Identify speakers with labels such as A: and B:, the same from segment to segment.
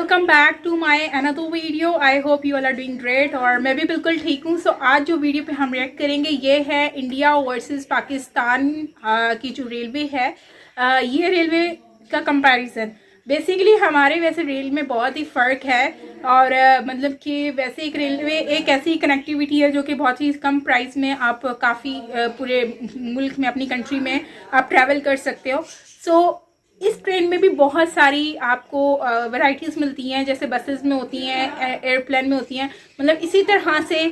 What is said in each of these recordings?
A: Welcome back to my another video. I hope you all are doing great और मैं भी बिल्कुल ठीक हूँ। सो आज जो वीडियो पे हम रिएक्ट करेंगे ये है इंडिया वर्सेस पाकिस्तान की जो रेलवे है। ये रेलवे का कंपैरिजन बेसिकली हमारे वैसे रेल में बहुत ही फ़र्क है और मतलब कि वैसे एक रेलवे एक ऐसी कनेक्टिविटी है जो कि बहुत ही कम प्राइस में आप काफ़ी पूरे मुल्क में अपनी कंट्री में आप ट्रैवल कर सकते हो। सो इस ट्रेन में भी बहुत सारी आपको वैरायटीज़ मिलती हैं, जैसे बसेस में होती हैं, एयरप्लेन में होती हैं, मतलब इसी तरह से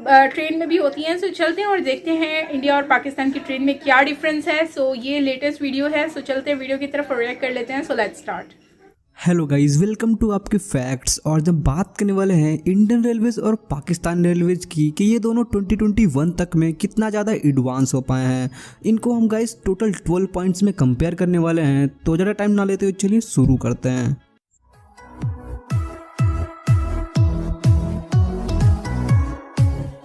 A: ट्रेन में भी होती हैं। सो चलते हैं और देखते हैं इंडिया और पाकिस्तान की ट्रेन में क्या डिफरेंस है। सो ये लेटेस्ट वीडियो है। सो चलते हैं वीडियो की तरफ रिएक्ट कर लेते हैं। So let's start.
B: Hello guys, welcome to आपके फैक्ट्स। और जब बात करने वाले हैं इंडियन रेलवेज और पाकिस्तान रेलवेज की कि ये दोनों 2021 तक में कितना ज़्यादा एडवांस हो पाए हैं, इनको हम गाइस टोटल 12 पॉइंट्स में कंपेयर करने वाले हैं। तो ज़्यादा टाइम ना लेते हुए चलिए शुरू करते हैं।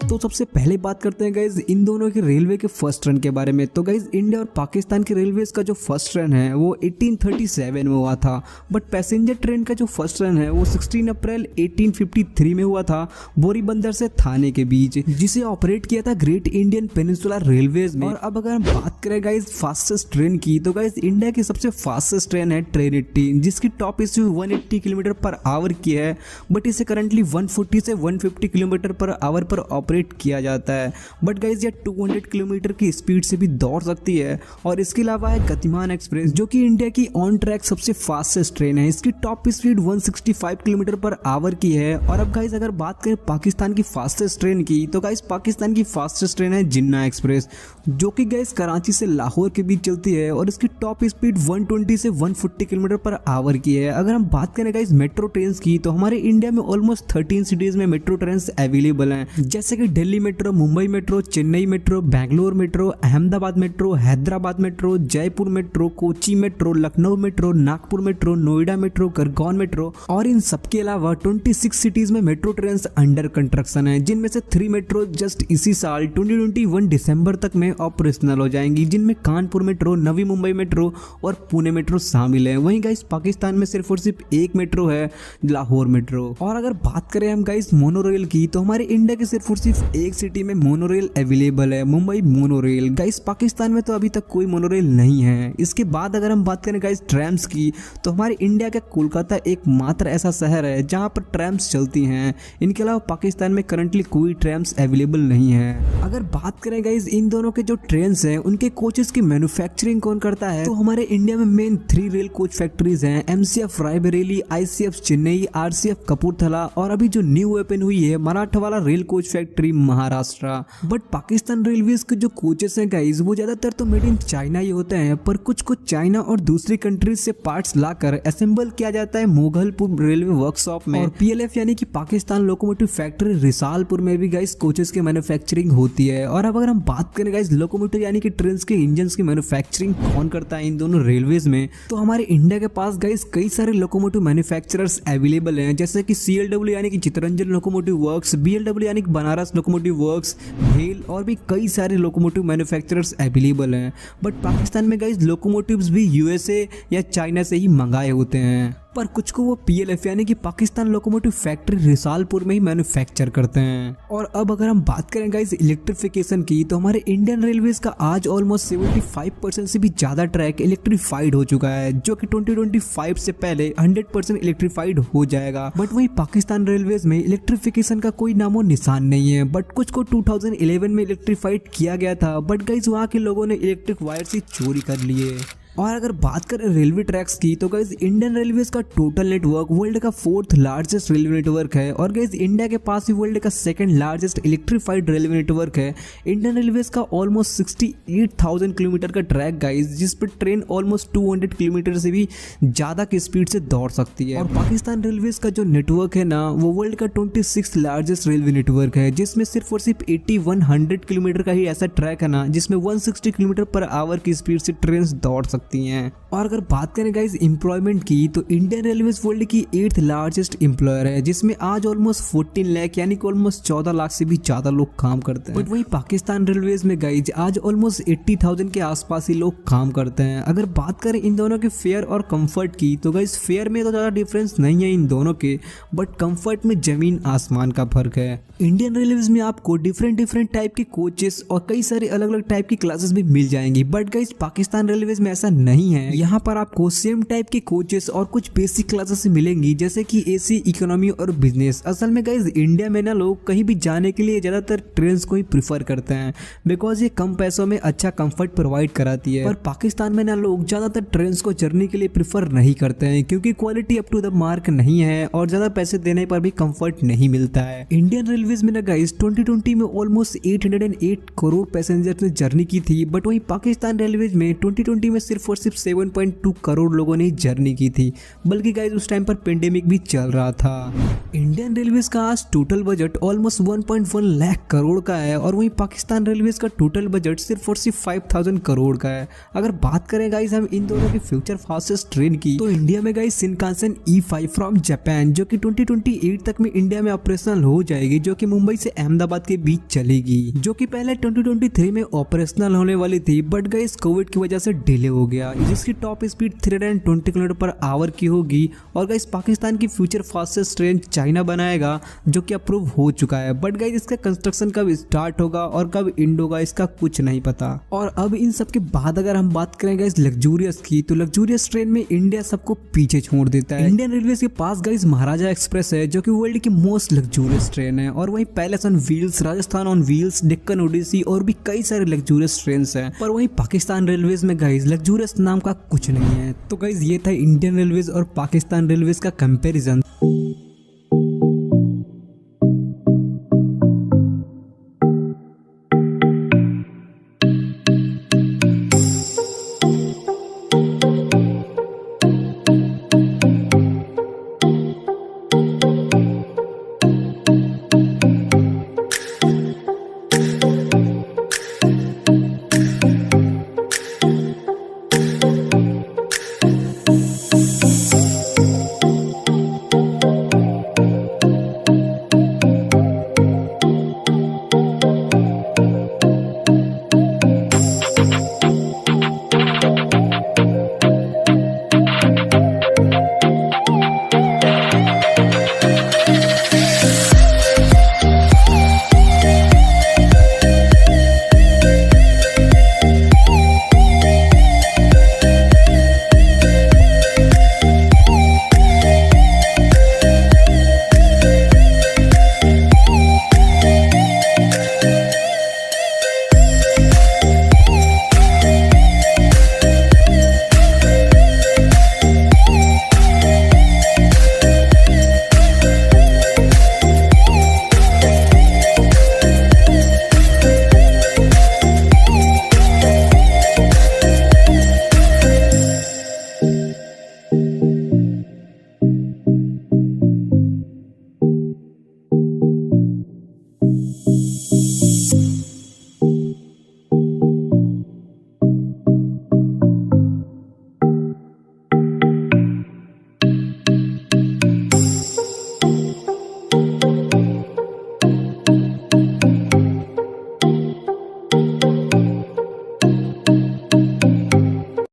B: तो सबसे पहले बात करते हैं गाइज इन दोनों के रेलवे के फर्स्ट रन के बारे में। तो गाइज इंडिया और पाकिस्तान के रेलवेज का जो फर्स्ट रन है वो 1837 में हुआ था, बट पैसेंजर ट्रेन का जो फर्स्ट रन है वो 16 अप्रैल 1853 में हुआ था बोरीबंदर से थाने के बीच, जिसे ऑपरेट किया था ग्रेट इंडियन पेनिनसुलर रेलवेज में। और अब अगर हम बात करें गाइज फास्टेस्ट ट्रेन की, तो गाइज इंडिया की सबसे फास्टेस्ट ट्रेन है ट्रेन 80, जिसकी top speed 180 kilometre per hour की है, बट इसे करंटली 140 से 150 किलोमीटर पर आवर पर ऑपरेट किया जाता है। बट गाइज ये 200 किलोमीटर की स्पीड से भी दौड़ सकती है। और इसके अलावा है गतिमान एक्सप्रेस, जो कि इंडिया की ऑन ट्रैक सबसे फास्टेस्ट ट्रेन है। इसकी top speed 165 kilometre per hour की है। और अब गाइज अगर बात करें पाकिस्तान की फास्टेस्ट ट्रेन की, तो गाइज पाकिस्तान की फास्टेस्ट ट्रेन है जिन्ना एक्सप्रेस, जो कि गाइज कराची से लाहौर के बीच चलती है और इसकी टॉप स्पीड 120 से 140 किलोमीटर पर आवर की है। अगर हम बात करें गाइज मेट्रो ट्रेन की, तो हमारे इंडिया में ऑलमोस्ट 13 सिटीज में मेट्रो ट्रेन अवेलेबल हैं, जैसे कि Delhi metro, Mumbai metro, Chennai metro, Bangalore metro, Ahmedabad metro, Hyderabad metro, Jaipur metro, Kochi metro, Lucknow metro, Nagpur metro, Noida metro, Khargone metro. और इन सबके अलावा 26 सिटीज में मेट्रो ट्रेन अंडर कंस्ट्रक्शन है, जिनमें से 3 मेट्रो जस्ट इसी साल 2021 दिसंबर तक में ऑपरेशनल हो जाएंगी, जिनमें कानपुर मेट्रो, नवी मुंबई मेट्रो और पुणे मेट्रो शामिल है। वहीं गाइस पाकिस्तान में सिर्फ और सिर्फ एक मेट्रो है, लाहौर मेट्रो। और अगर बात करें हम गाइस मोनोरेल की, तो हमारे इंडिया के सिर्फ और सिर्फ एक सिटी में मोनोरेल अवेलेबल है, मुंबई मोनोरेल। गाइस पाकिस्तान में तो अभी तक कोई मोनोरेल नहीं है। इसके बाद अगर हम बात करें गाइस ट्रैम्स की, तो हमारे इंडिया का कोलकाता एकमात्र ऐसा शहर है जहां पर ट्रैम्स चलती हैं। इनके अलावा पाकिस्तान में करंटली कोई ट्रैम्स अवेलेबल नहीं है। अगर बात करें गाइस इन दोनों के जो ट्रेन्स हैं उनके कोचेस की मैन्युफैक्चरिंग कौन करता है, तो हमारे इंडिया में मेन 3 रेल कोच फैक्ट्रीज हैं, MCF Raebareli, ICF Chennai, RCF Kapurthala, और अभी जो न्यू ओपन हुई है Marathwada rail coach factory Maharashtra. But Pakistan railways के जो कोचेस हैं गाइस वो ज्यादातर तो मेड इन चाइना ही होते हैं, पर कुछ चाइना और दूसरी कंट्रीज से पार्ट्स लाकर असेंबल किया जाता है मोगलपुर रेलवे वर्कशॉप में। और PLF यानी कि पाकिस्तान लोकोमोटिव फैक्ट्री रिसालपुर में भी गाइस कोचेस की मैन्युफैक्चरिंग होती है। और अब अगर हम बात करें गाइस लोकोमोटिव यानी कि ट्रेन के इंजन की मैन्युफैक्चरिंग कौन करता है इन दोनों रेलवेज में, तो हमारे इंडिया के पास गाइस कई सारे लोकोमोटिव मैन्युफैक्चरर्स अवेलेबल हैं, जैसे कि CLW यानी कि चित्तरंजन लोकोमोटिव वर्क्स, BLW यानी कि बनारस लोकोमोटिव वर्क्स, भेल, और भी कई सारे लोकोमोटिव मैन्युफैक्चरर्स अवेलेबल हैं। बट पाकिस्तान में गाइस लोकोमोटिव्स भी USA या चाइना से ही मंगाए होते हैं, पर कुछ को वो PLF यानी कि पाकिस्तान लोकोमोटिव फैक्ट्री रिसालपुर में ही मैन्युफैक्चर करते हैं। और अब अगर हम बात करें गाइस इलेक्ट्रिफिकेशन की, तो हमारे इंडियन रेलवेज का आज ऑलमोस्ट 75% से भी ज्यादा ट्रैक इलेक्ट्रीफाइड हो चुका है, जो कि 2025 से पहले 100% इलेक्ट्रीफाइड हो जाएगा। बट वही पाकिस्तान रेलवेज में इलेक्ट्रिफिकेशन का कोई नामो निशान नहीं है। बट कुछ को 2011 में इलेक्ट्रीफाइड किया गया था, बट गाइस वहाँ के लोगों ने इलेक्ट्रिक वायर ही चोरी कर लिए। और अगर बात करें रेलवे ट्रैक्स की, तो गाइस इंडियन रेलवेज का टोटल नेटवर्क वर्ल्ड का 4th लार्जेस्ट रेलवे नेटवर्क है। और गाइस इंडिया के पास ही वर्ल्ड का 2nd largest electrified railway network है। इंडियन रेलवेज का ऑलमोस्ट 68,000 किलोमीटर का ट्रैक गाइस, जिस पर ट्रेन ऑलमोस्ट 200 किलोमीटर से भी ज्यादा की स्पीड से दौड़ सकती है। और पाकिस्तान रेलवेज का जो नेटवर्क है ना, वो वर्ल्ड का 26th लार्जेस्ट रेलवे नेटवर्क है, जिसमें सिर्फ और सिर्फ 8100 किलोमीटर का ही ऐसा ट्रैक है ना जिसमें 160 किलोमीटर पर आवर की स्पीड से ट्रेन दौड़ सकती सकती हैं। और अगर बात करें गाइज एम्प्लॉयमेंट की, तो इंडियन रेलवेज वर्ल्ड की 8th लार्जेस्ट एम्प्लॉयर है, जिसमें आज ऑलमोस्ट 14 लाख यानी कि ऑलमोस्ट 14 लाख से भी ज्यादा लोग काम करते हैं। बट वही पाकिस्तान रेलवेज में गाइज आज ऑलमोस्ट 80,000 के आसपास ही लोग काम करते हैं। अगर बात करें इन दोनों के फेयर और कंफर्ट की, तो गाइज फेयर में तो ज़्यादा डिफरेंस नहीं है इन दोनों के, बट कंफर्ट में जमीन आसमान का फर्क है। इंडियन रेलवेज में आपको डिफरेंट टाइप के कोचेस और कई सारे अलग अलग टाइप की क्लासेस भी मिल जाएंगी, बट गाइज पाकिस्तान रेलवेज में ऐसा नहीं है। यहाँ पर आपको सेम टाइप के कोचेस और कुछ बेसिक क्लासेस मिलेंगी, जैसे कि एसी, इकोनॉमी और बिजनेस। असल में गाइज इंडिया में ना लोग कहीं भी जाने के लिए ज्यादातर ट्रेन को ही प्रीफर करते हैं, बिकॉज ये कम पैसों में अच्छा कंफर्ट प्रोवाइड कराती है। पर पाकिस्तान में ना लोग ज्यादातर ट्रेन को जर्नी के लिए प्रीफर नहीं करते हैं, क्योंकि quality up to the mark नहीं है और ज्यादा पैसे देने पर भी कंफर्ट नहीं मिलता है। इंडियन रेलवेज में ना गाइज 2020 में ऑलमोस्ट 808 करोड़ पैसेंजर्स ने जर्नी की थी, बट वहीं पाकिस्तान रेलवेज में 2020 में सिर्फ और सिर्फ 7.2 करोड़ लोगों ने जर्नी की थी, बल्कि गाइज उस टाइम पर पेंडेमिक भी चल रहा था। इंडियन रेलवेज का आज total budget almost 1.1 lakh crore का है, और वहीं पाकिस्तान रेलवेज का टोटल बजट सिर्फ और सिर्फ 5,000 करोड़ का है। अगर बात करें गाइज हम इन दोनों की फ्यूचर फास्टेस्ट ट्रेन की, तो इंडिया में guys Shinkansen E5 from Japan, जो कि 2028 तक में इंडिया में ऑपरेशनल हो जाएगी, जो कि मुंबई से अहमदाबाद के बीच चलेगी, जो कि पहले 2023 में ऑपरेशनल होने वाली थी, बट गाइज कोविड की वजह से डिले हो गया, जिसकी टॉप स्पीड 320 km/h की होगी। और गाइज पाकिस्तान की फ्यूचर फास्टेस्ट ट्रेन चाइना बनाएगा, जो कि अप्रूव हो चुका है, बट गाइज इसका कंस्ट्रक्शन कब स्टार्ट होगा और कब एंड होगा इसका कुछ नहीं पता। और अब इन सब के बाद अगर हम बात करें गाइज लग्जूरियस की, तो लग्जूरियस ट्रेन में इंडिया सबको पीछे छोड़ देता है। इंडियन रेलवे के पास गाइज महाराजा एक्सप्रेस है, जो कि वर्ल्ड की मोस्ट लग्जूरियस ट्रेन है, और वहीं Palace on Wheels, Rajasthan on Wheels, Deccan Odyssey और भी कई सारे लग्जूरियस ट्रेन है। पर वहीं पाकिस्तान रेलवेज में गाइज लग्जूरियस नाम का कुछ नहीं है। तो गाइज ये था इंडियन रेलवेज और पाकिस्तान रेलवेज का कंपैरिजन।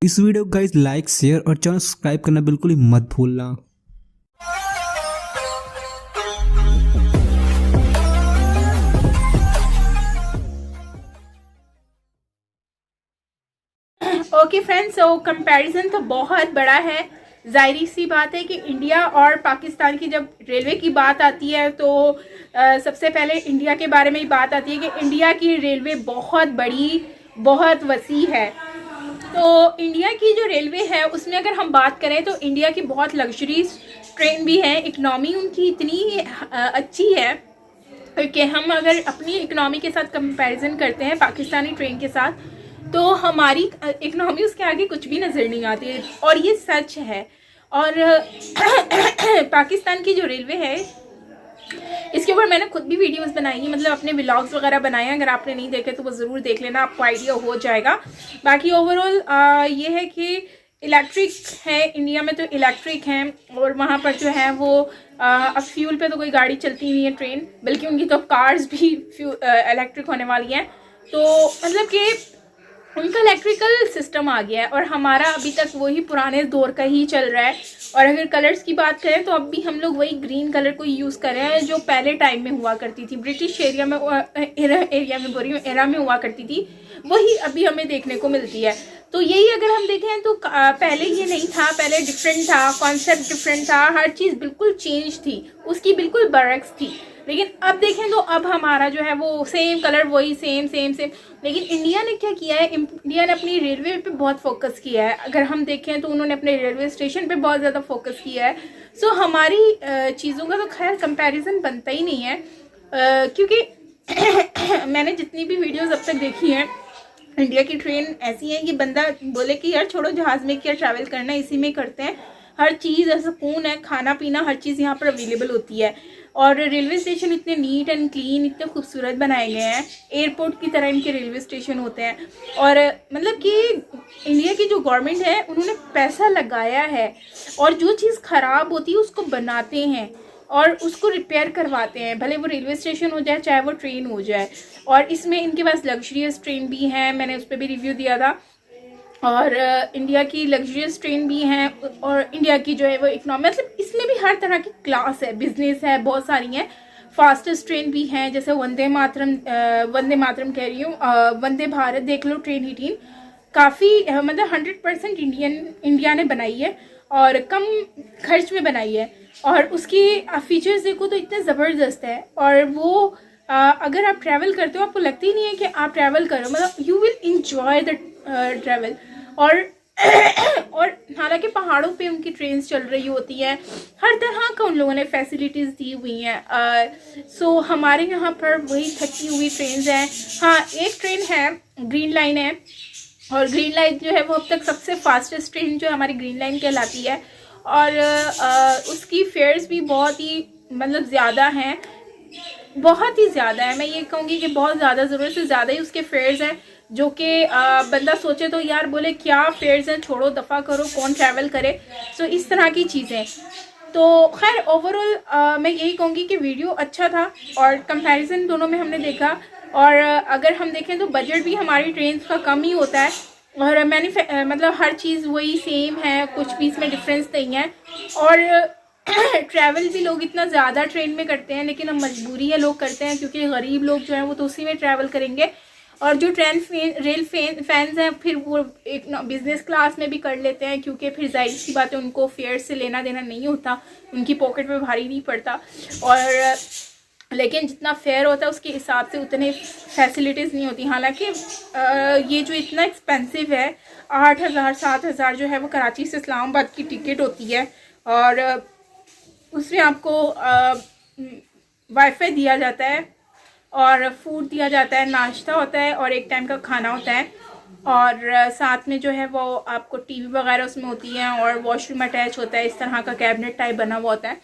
B: इस वीडियो को गाइस लाइक, शेयर और चैनल सब्सक्राइब करना बिल्कुल ही मत भूलना।
A: ओके फ्रेंड्स, सो कंपैरिजन तो बहुत बड़ा है। जाहिर सी बात है कि इंडिया और पाकिस्तान की जब रेलवे की बात आती है तो सबसे पहले इंडिया के बारे में ही बात आती है कि इंडिया की रेलवे बहुत बड़ी, बहुत वसी है। तो इंडिया की जो रेलवे है उसमें अगर हम बात करें तो इंडिया की बहुत लग्जरी ट्रेन भी है। इकनॉमी उनकी इतनी अच्छी है कि हम अगर अपनी इकनॉमी के साथ कंपैरिजन करते हैं पाकिस्तानी ट्रेन के साथ, तो हमारी इकनॉमी उसके आगे कुछ भी नज़र नहीं आती है, और ये सच है। और पाकिस्तान की जो रेलवे है इसके ऊपर मैंने खुद भी वीडियोस बनाई है, मतलब अपने व्लॉग्स वगैरह बनाए हैं। अगर आपने नहीं देखे तो वो ज़रूर देख लेना, आपको आइडिया हो जाएगा। बाकी ओवरऑल ये है कि इलेक्ट्रिक है, इंडिया में तो इलेक्ट्रिक हैं, और वहाँ पर जो है वो अब फ्यूल पे तो कोई गाड़ी चलती नहीं है, ट्रेन, बल्कि उनकी तो कार्स भी इलेक्ट्रिक होने वाली हैं। तो मतलब कि उनका इलेक्ट्रिकल सिस्टम आ गया है और हमारा अभी तक वही पुराने दौर का ही चल रहा है। और अगर कलर्स की बात करें तो अब भी हम लोग वही ग्रीन कलर को यूज़ कर रहे हैं जो पहले टाइम में हुआ करती थी, ब्रिटिश एरिया में एरा में हुआ करती थी, वही अभी हमें देखने को मिलती है। तो यही अगर हम देखें तो पहले ये नहीं था, पहले डिफरेंट था, कॉन्सेप्ट डिफरेंट था, हर चीज़ बिल्कुल चेंज थी, उसकी बिल्कुल बरक्स थी। लेकिन अब देखें तो अब हमारा जो है वो सेम कलर, वही सेम सेम सेम। लेकिन इंडिया ने क्या किया है, इंडिया ने अपनी रेलवे पे बहुत फोकस किया है। अगर हम देखें तो उन्होंने अपने रेलवे स्टेशन पे बहुत ज़्यादा फोकस किया है। सो हमारी चीज़ों का तो खैर कंपैरिजन बनता ही नहीं है, क्योंकि मैंने जितनी भी वीडियोस अब तक देखी हैं, इंडिया की ट्रेन ऐसी है कि बंदा बोले कि यार छोड़ो जहाज़ में क्या ट्रैवल करना है, इसी में करते हैं। हर चीज़ सुकून है, खाना पीना हर चीज़ यहाँ पर अवेलेबल होती है। और रेलवे स्टेशन इतने नीट एंड क्लीन, इतने खूबसूरत बनाए गए हैं, एयरपोर्ट की तरह इनके रेलवे स्टेशन होते हैं। और मतलब कि इंडिया की जो गवर्नमेंट है उन्होंने पैसा लगाया है, और जो चीज़ ख़राब होती है उसको बनाते हैं और उसको रिपेयर करवाते हैं, भले वो रेलवे स्टेशन हो जाए चाहे वो ट्रेन हो जाए। और इसमें इनके पास लग्जरियस ट्रेन भी हैं, मैंने उस पर भी रिव्यू दिया था। और इंडिया की लग्जरियस ट्रेन भी हैं, और इंडिया की जो है वो इकोनॉमी, मतलब इसमें भी हर तरह की क्लास है, बिजनेस है, बहुत सारी हैं। फास्टेस्ट ट्रेन भी हैं, जैसे वंदे मातरम कह रही हूँ, वंदे भारत देख लो, ट्रेन 18 काफ़ी मतलब 100% इंडिया ने बनाई है और कम खर्च में बनाई है। और उसकी फीचर्स देखो तो इतने ज़बरदस्त है, और वो अगर आप ट्रैवल करते हो आपको लगती ही नहीं है कि आप ट्रैवल करो, मतलब you will enjoy the travel. और हालांकि पहाड़ों पे उनकी ट्रेन्स चल रही होती हैं, हर तरह का उन लोगों ने फैसिलिटीज़ दी हुई हैं। सो हमारे यहाँ पर वही थकी हुई ट्रेन्स हैं। हाँ, एक ट्रेन है, ग्रीन लाइन है, और ग्रीन लाइन जो है वो अब तक सबसे फास्टेस्ट ट्रेन जो हमारी ग्रीन लाइन कहलाती है। और उसकी फेयर्स भी बहुत ही मतलब ज़्यादा हैं, बहुत ही ज़्यादा है। मैं ये कहूँगी कि बहुत ज़्यादा, ज़रूरत से ज़्यादा ही उसके फेयर्स हैं, जो कि बंदा सोचे तो यार बोले क्या फेयर्स हैं, छोड़ो दफ़ा करो, कौन ट्रैवल करे। सो इस तरह की चीज़ें। तो खैर ओवरऑल मैं यही कहूँगी कि वीडियो अच्छा था, और कंपैरिजन दोनों में हमने देखा। और अगर हम देखें तो बजट भी हमारी ट्रेन का कम ही होता है, और मतलब हर चीज़ वही सेम है, कुछ भी इसमें डिफरेंस नहीं है। और ट्रैवल भी लोग इतना ज़्यादा ट्रेन में करते हैं, लेकिन अब मजबूरी है, लोग करते हैं, क्योंकि गरीब लोग जो हैं वो तो उसी में ट्रैवल करेंगे। और जो रेल फैंस हैं फिर वो एक बिज़नेस क्लास में भी कर लेते हैं, क्योंकि फिर जाहिर सी बात है उनको फेयर से लेना देना नहीं होता, उनकी पॉकेट में भारी नहीं पड़ता। और लेकिन जितना फेयर होता है उसके हिसाब से उतने फैसिलिटीज़ नहीं होती। हालांकि ये जो इतना एक्सपेंसिव है, 8,000 7,000 जो है वो कराची से इस्लामाबाद की टिकट होती है, और उसमें आपको वाईफाई दिया जाता है, और फूड दिया जाता है, नाश्ता होता है, और एक टाइम का खाना होता है। और साथ में जो है वो आपको टीवी वगैरह उसमें होती है, और वॉशरूम अटैच होता है, इस तरह का कैबिनेट टाइप बना हुआ होता है।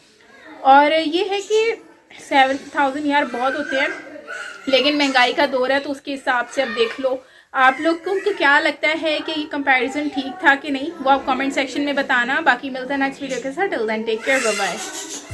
A: और ये है कि 7,000 यार बहुत होते हैं, लेकिन महंगाई का दौर है तो उसके हिसाब से अब देख लो। आप लोग को क्या लगता है कि ये कंपैरिजन ठीक था कि नहीं, वो आप कमेंट सेक्शन में बताना। बाकी मिलता है नेक्स्ट वीडियो के साथ। Till then take care, bye bye.